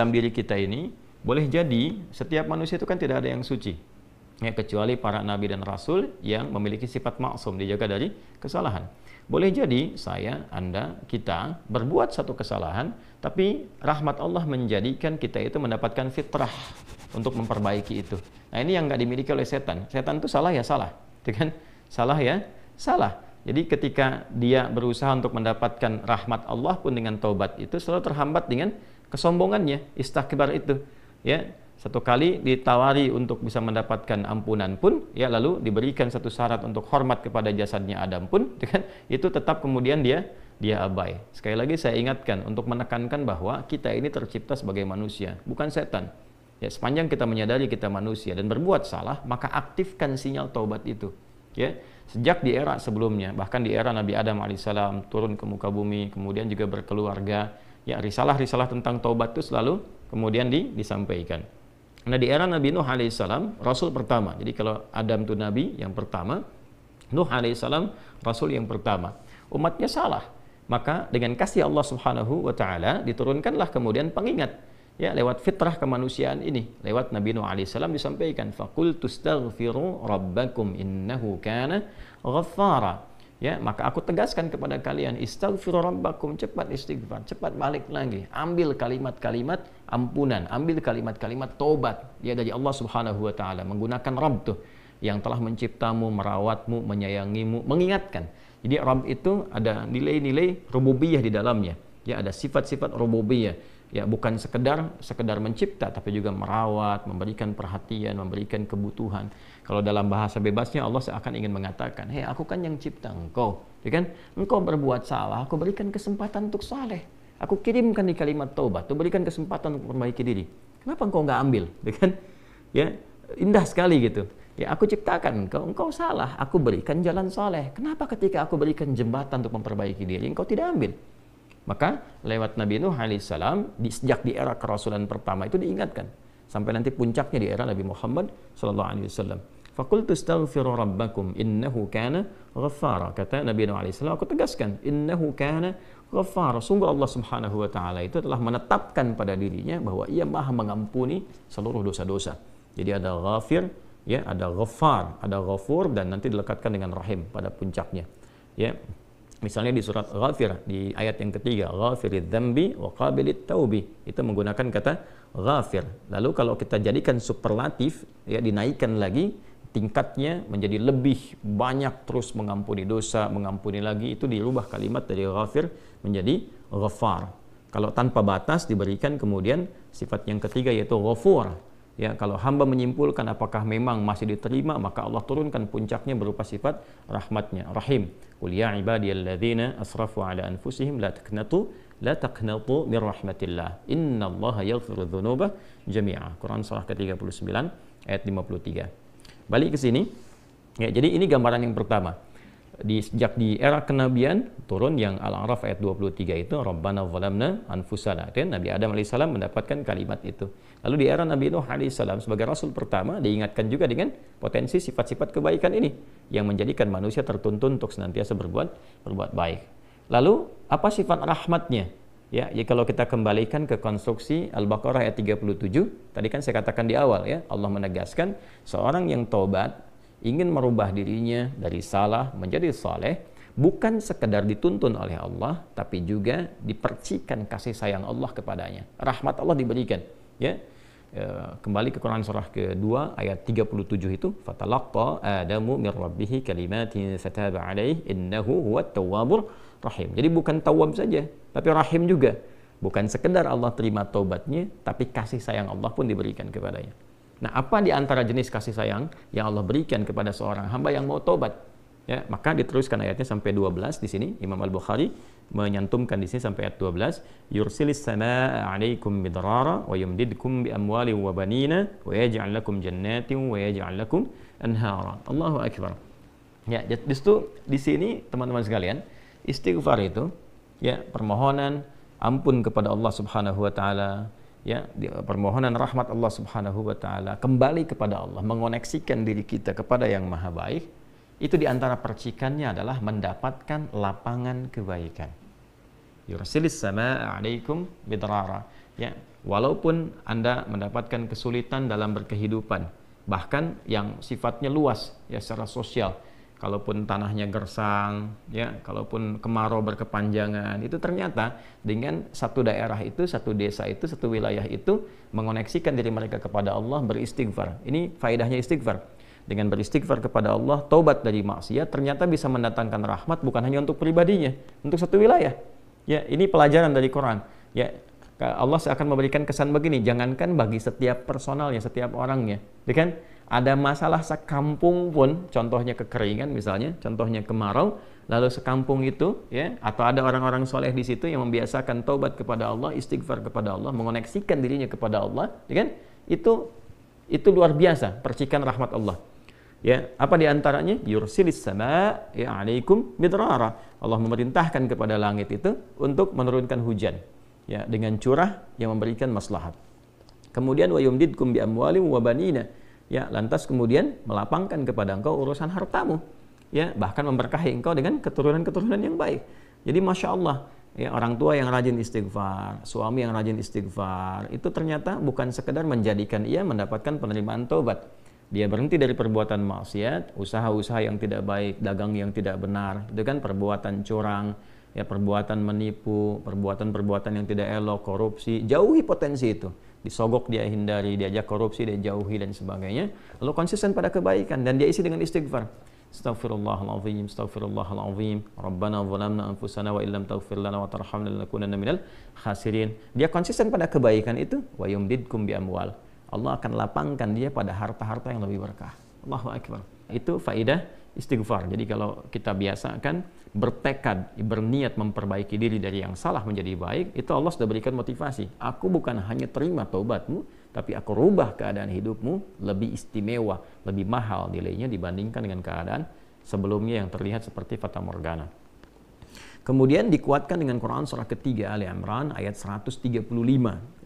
dalam diri kita ini, boleh jadi setiap manusia itu kan tidak ada yang suci, ya, kecuali para nabi dan rasul yang memiliki sifat maksum, dijaga dari kesalahan. Boleh jadi saya, Anda, kita berbuat satu kesalahan, tapi rahmat Allah menjadikan kita itu mendapatkan fitrah untuk memperbaiki itu. Nah, ini yang nggak dimiliki oleh setan. Setan itu salah ya salah, itu kan? Salah ya salah. Jadi ketika dia berusaha untuk mendapatkan rahmat Allah pun dengan taubat itu selalu terhambat dengan kesombongannya, istakbar itu. Ya, satu kali ditawari untuk bisa mendapatkan ampunan pun, ya, lalu diberikan satu syarat untuk hormat kepada jasadnya Adam pun, kan, itu tetap kemudian dia abai. Sekali lagi saya ingatkan untuk menekankan bahwa kita ini tercipta sebagai manusia, bukan setan. Ya, sepanjang kita menyadari kita manusia dan berbuat salah, maka aktifkan sinyal taubat itu. Ya, sejak di era sebelumnya, bahkan di era Nabi Adam alaihissalam turun ke muka bumi, kemudian juga berkeluarga, ya, risalah-risalah tentang taubat itu selalu kemudian disampaikan. Nah, di era Nabi Nuh alaihissalam, rasul pertama. Jadi kalau Adam itu nabi yang pertama, Nuh alaihissalam rasul yang pertama. Umatnya salah, maka dengan kasih Allah Subhanahu wa taala diturunkanlah kemudian pengingat, ya, lewat fitrah kemanusiaan ini, lewat Nabi Nuh alaihissalam disampaikan, faqul tustaghfiru rabbakum innahu kana ghaffara. Ya, maka aku tegaskan kepada kalian, istaghfiru rabbakum, cepat istighfar, cepat balik lagi, ambil kalimat-kalimat ampunan, ambil kalimat-kalimat tobat, ya, dari Allah Subhanahu wa taala, menggunakan Rabb tuh yang telah menciptamu, merawatmu, menyayangimu, mengingatkan. Jadi Rabb itu ada nilai-nilai rububiyah di dalamnya. Ya, ada sifat-sifat rububiyah. Ya, bukan sekedar mencipta, tapi juga merawat, memberikan perhatian, memberikan kebutuhan. Kalau dalam bahasa bebasnya Allah seakan ingin mengatakan, hei, aku kan yang cipta engkau, ya kan? Engkau berbuat salah, aku berikan kesempatan untuk saleh. Aku kirimkan di kalimat taubat, aku berikan kesempatan untuk memperbaiki diri. Kenapa engkau nggak ambil, ya kan? Ya, indah sekali gitu. Ya, aku ciptakan engkau salah, aku berikan jalan saleh. Kenapa ketika aku berikan jembatan untuk memperbaiki diri, engkau tidak ambil? Maka lewat Nabi Nuh alaihissalam, sejak di era kerasulan pertama itu diingatkan, sampai nanti puncaknya di era Nabi Muhammad sallallahu alaihi wasallam. Faqul tastaghfiru rabbakum innahu kana ghaffara. Kata Nabi Nuh alaihissalam, aku tegaskan, innahu kana ghaffara. Sungguh Allah Subhanahu wa taala itu telah menetapkan pada dirinya bahwa Ia Maha mengampuni seluruh dosa-dosa. Jadi ada ghafir, ya, ada ghaffar, ada ghafur, dan nanti dilekatkan dengan rahim pada puncaknya. Ya. Misalnya di surat Ghafir, di ayat yang ketiga, Ghafiridz dzambi wa qabilit taubi, itu menggunakan kata Ghafir. Lalu kalau kita jadikan superlatif, ya, dinaikkan lagi tingkatnya menjadi lebih banyak, terus mengampuni dosa, mengampuni lagi, itu dirubah kalimat dari Ghafir menjadi Ghaffar. Kalau tanpa batas diberikan kemudian sifat yang ketiga yaitu Ghafur. Ya, kalau hamba menyimpulkan apakah memang masih diterima, maka Allah turunkan puncaknya berupa sifat rahmatnya, Rahim. Qul ya ibadiyalladzina asrafu ala anfusihim la taqnatu min rahmatillah. Innallaha yaghfiru dzunuba jami'a. Quran surah ke-39 ayat 53. Balik ke sini. Ya, jadi ini gambaran yang pertama. Sejak di era kenabian turun yang Al-A'raf ayat 23 itu, Rabbana zalamna anfusana. Dan Nabi Adam alaihissalam mendapatkan kalimat itu. Lalu di era Nabi Nuh alaihissalam sebagai rasul pertama diingatkan juga dengan potensi sifat-sifat kebaikan ini yang menjadikan manusia tertuntun untuk senantiasa berbuat baik. Lalu apa sifat rahmatnya? Ya, kalau kita kembalikan ke konstruksi Al-Baqarah ayat 37, tadi kan saya katakan di awal, ya, Allah menegaskan seorang yang taubat ingin merubah dirinya dari salah menjadi saleh, bukan sekedar dituntun oleh Allah, tapi juga dipercikan kasih sayang Allah kepadanya. Rahmat Allah diberikan. Ya, kembali ke Quran surah kedua ayat 37 itu, fatalaqqa adamu min rabbih kalimatin fataba alaihi innahu huwat tawwabur rahim. Jadi bukan tawwab saja, tapi rahim juga. Bukan sekedar Allah terima taubatnya, tapi kasih sayang Allah pun diberikan kepadanya. Nah, apa di antara jenis kasih sayang yang Allah berikan kepada seorang hamba yang mau taubat? Ya, maka diteruskan ayatnya sampai 12 di sini. Imam Al-Bukhari menyantumkan di sini sampai ayat 12, yursilis samaa 'alaikum midrara wa yumdidkum bi amwalin wa banina wa yaj'al lakum jannatin wa yaj'al lakum anhara. Allahu akbar. Ya, justru di sini teman-teman sekalian, istighfar itu, ya, permohonan ampun kepada Allah Subhanahu wa taala, ya, permohonan rahmat Allah Subhanahu wa taala, kembali kepada Allah, mengoneksikan diri kita kepada yang maha baik, itu diantara percikannya adalah mendapatkan lapangan kebaikan. Yursilis samaa 'alaikum bidrara. Ya, walaupun Anda mendapatkan kesulitan dalam berkehidupan, bahkan yang sifatnya luas ya secara sosial. Kalaupun tanahnya gersang, ya, kalaupun kemarau berkepanjangan, itu ternyata dengan satu daerah itu, satu desa itu, satu wilayah itu mengoneksikan diri mereka kepada Allah, beristighfar. Ini faedahnya istighfar. Dengan beristighfar kepada Allah, taubat dari maksiat, ternyata bisa mendatangkan rahmat bukan hanya untuk pribadinya, untuk satu wilayah. Ya, ini pelajaran dari Quran. Ya, Allah akan memberikan kesan begini, jangankan bagi setiap personalnya, setiap orangnya, ya kan? Ada masalah sekampung pun, contohnya kekeringan misalnya, contohnya kemarau, lalu sekampung itu, ya, atau ada orang-orang soleh di situ yang membiasakan taubat kepada Allah, istighfar kepada Allah, mengoneksikan dirinya kepada Allah, ya kan? Itu luar biasa, percikan rahmat Allah. Ya, apa diantaranya? Yursilis sama ya alaikum midrara. Allah memerintahkan kepada langit itu untuk menurunkan hujan, ya, dengan curah yang memberikan maslahat. Kemudian wa yumdidkum bi amwalim wa banina. Ya, lantas kemudian melapangkan kepada engkau urusan hartamu, ya, bahkan memberkahi engkau dengan keturunan-keturunan yang baik. Jadi masya Allah, ya, orang tua yang rajin istighfar, suami yang rajin istighfar, itu ternyata bukan sekedar menjadikan ia mendapatkan penerimaan taubat. Dia berhenti dari perbuatan maksiat, usaha-usaha yang tidak baik, dagang yang tidak benar, itu kan perbuatan curang, ya, perbuatan menipu, perbuatan-perbuatan yang tidak elok, korupsi, jauhi potensi itu. Disogok dia hindari, diajak korupsi dia jauhi dan sebagainya. Lalu konsisten pada kebaikan dan dia isi dengan istighfar. Astaghfirullahalazim, astaghfirullahalazim. Rabbana zalamna anfusana wa illam taghfir lana wa tarhamna lanakunanna minal khasirin. Dia konsisten pada kebaikan itu, wa yumdidkum bi amwal. Allah akan lapangkan dia pada harta-harta yang lebih berkah. Allahu akbar. Itu faidah istighfar. Jadi kalau kita biasakan bertekad, berniat memperbaiki diri dari yang salah menjadi baik, itu Allah sudah berikan motivasi. Aku bukan hanya terima taubatmu, tapi aku rubah keadaan hidupmu lebih istimewa, lebih mahal nilainya dibandingkan dengan keadaan sebelumnya yang terlihat seperti fata morgana. Kemudian dikuatkan dengan Quran surah ketiga Ali Imran ayat 135,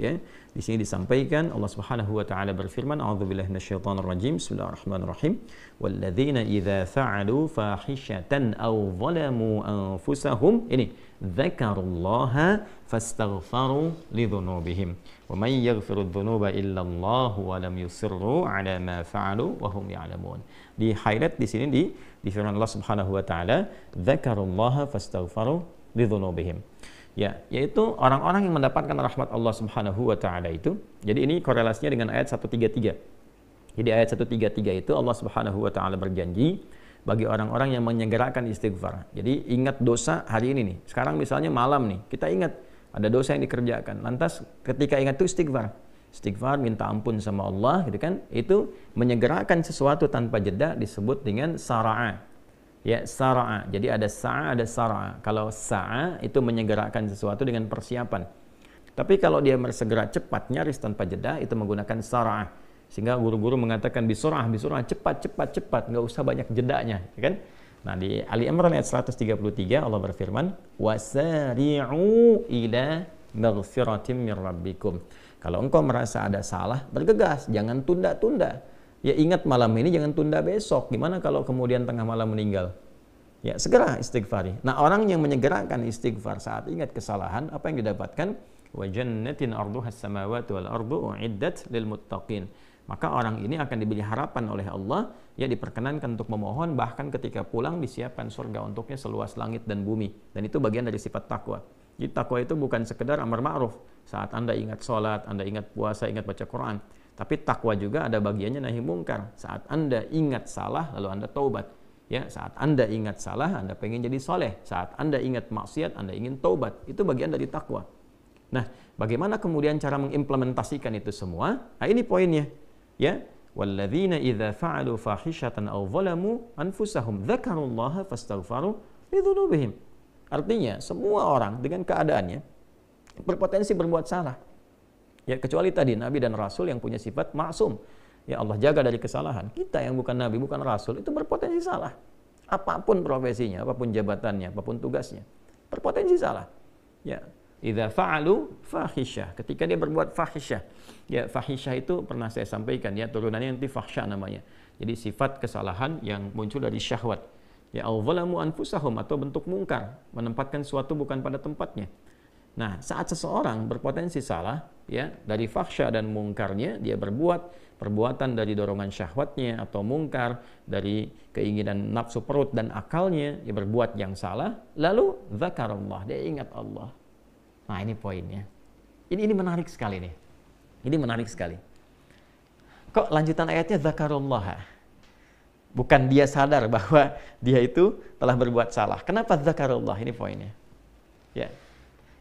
ya. Di sini disampaikan Allah Subhanahu wa taala berfirman, a'udzubillahi minasyaitonir rajim. Bismillahirrahmanirrahim. Walladzina idza fa'alu fahishatan aw zalamu anfusahum ini dzakarullaha fastaghfaru lidzunubihim wa may yaghfiru dzunuba illa Allah wa lam yusirru 'ala ma fa'alu wa hum ya'lamun. Di highlight di sini di firman Allah Subhanahu wa taala, dzakarullaha fastaghfaru lidzunubihim. Ya, yaitu orang-orang yang mendapatkan rahmat Allah Subhanahu wa taala itu. Jadi ini korelasinya dengan ayat 133. Jadi ayat 133 itu Allah Subhanahu wa taala berjanji bagi orang-orang yang menyegerakan istighfar. Jadi ingat dosa hari ini nih. Sekarang misalnya malam nih, kita ingat ada dosa yang dikerjakan. Lantas ketika ingat itu istighfar. Istighfar, minta ampun sama Allah gitu kan. Itu menyegerakan sesuatu tanpa jeda disebut dengan sara'a. Ya, sara'a. Jadi ada sa'a, ada sara'a. Kalau sa'a itu menyegerakan sesuatu dengan persiapan. Tapi kalau dia bersegera cepat, nyaris tanpa jeda, itu menggunakan sara'a. Sehingga guru-guru mengatakan bisurah, cepat, nggak usah banyak jedanya, ya kan? Nah, di Ali Imran ayat 133 Allah berfirman, "Wasari'u ila maghfiratin min rabbikum." Kalau engkau merasa ada salah, bergegas, jangan tunda-tunda. Ya, ingat malam ini, jangan tunda besok. Gimana kalau kemudian tengah malam meninggal? Ya, segera istighfari. Nah, orang yang menyegerakan istighfar saat ingat kesalahan, apa yang didapatkan? Wa jannatin arduhas samawati wal ardu uiddat lil muttaqin. Maka orang ini akan diberi harapan oleh Allah, ya, diperkenankan untuk memohon, bahkan ketika pulang disiapkan surga untuknya seluas langit dan bumi. Dan itu bagian dari sifat takwa. Jadi takwa itu bukan sekedar amar ma'ruf. Saat Anda ingat sholat, Anda ingat puasa, ingat baca Quran. Tapi takwa juga ada bagiannya nahi mungkar. Saat Anda ingat salah, lalu Anda taubat. Ya, saat Anda ingat salah, Anda pengen jadi soleh. Saat Anda ingat maksiat, Anda ingin taubat. Itu bagian dari takwa. Nah, bagaimana kemudian cara mengimplementasikan itu semua? Nah, ini poinnya. Ya, walladzina idza fa'alu fahishatan aw zalamu anfusahum dzakarullaha fastaghfaru lidzunubihim. Artinya, semua orang dengan keadaannya berpotensi berbuat salah. Ya, kecuali tadi Nabi dan Rasul yang punya sifat maksum. Ya, Allah jaga dari kesalahan. Kita yang bukan Nabi, bukan Rasul, itu berpotensi salah. Apapun profesinya, apapun jabatannya, apapun tugasnya, berpotensi salah. Ya, idza fa'alu fahisyah, ketika dia berbuat fahisyah. Ya, fahisyah itu pernah saya sampaikan, ya, turunannya nanti fahsya namanya. Jadi sifat kesalahan yang muncul dari syahwat. Ya, al-zalamu anfusahum, atau bentuk mungkar, menempatkan suatu bukan pada tempatnya. Nah, saat seseorang berpotensi salah, ya, dari fahsya dan mungkarnya, dia berbuat perbuatan dari dorongan syahwatnya atau mungkar dari keinginan nafsu perut dan akalnya, dia berbuat yang salah, lalu zakarullah, dia ingat Allah. Nah, ini poinnya. Ini menarik sekali nih. Ini menarik sekali. Kok lanjutan ayatnya zakarullah? Bukan dia sadar bahwa dia itu telah berbuat salah. Kenapa zakarullah? Ini poinnya. Ya.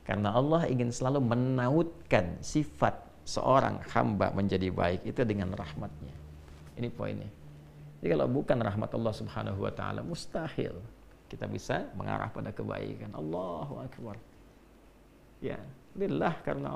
Karena Allah ingin selalu menautkan sifat seorang hamba menjadi baik itu dengan rahmatnya. Ini poinnya. Jadi kalau bukan rahmat Allah Subhanahu wa taala, mustahil kita bisa mengarah pada kebaikan. Allahu akbar. Ya, lillah, karena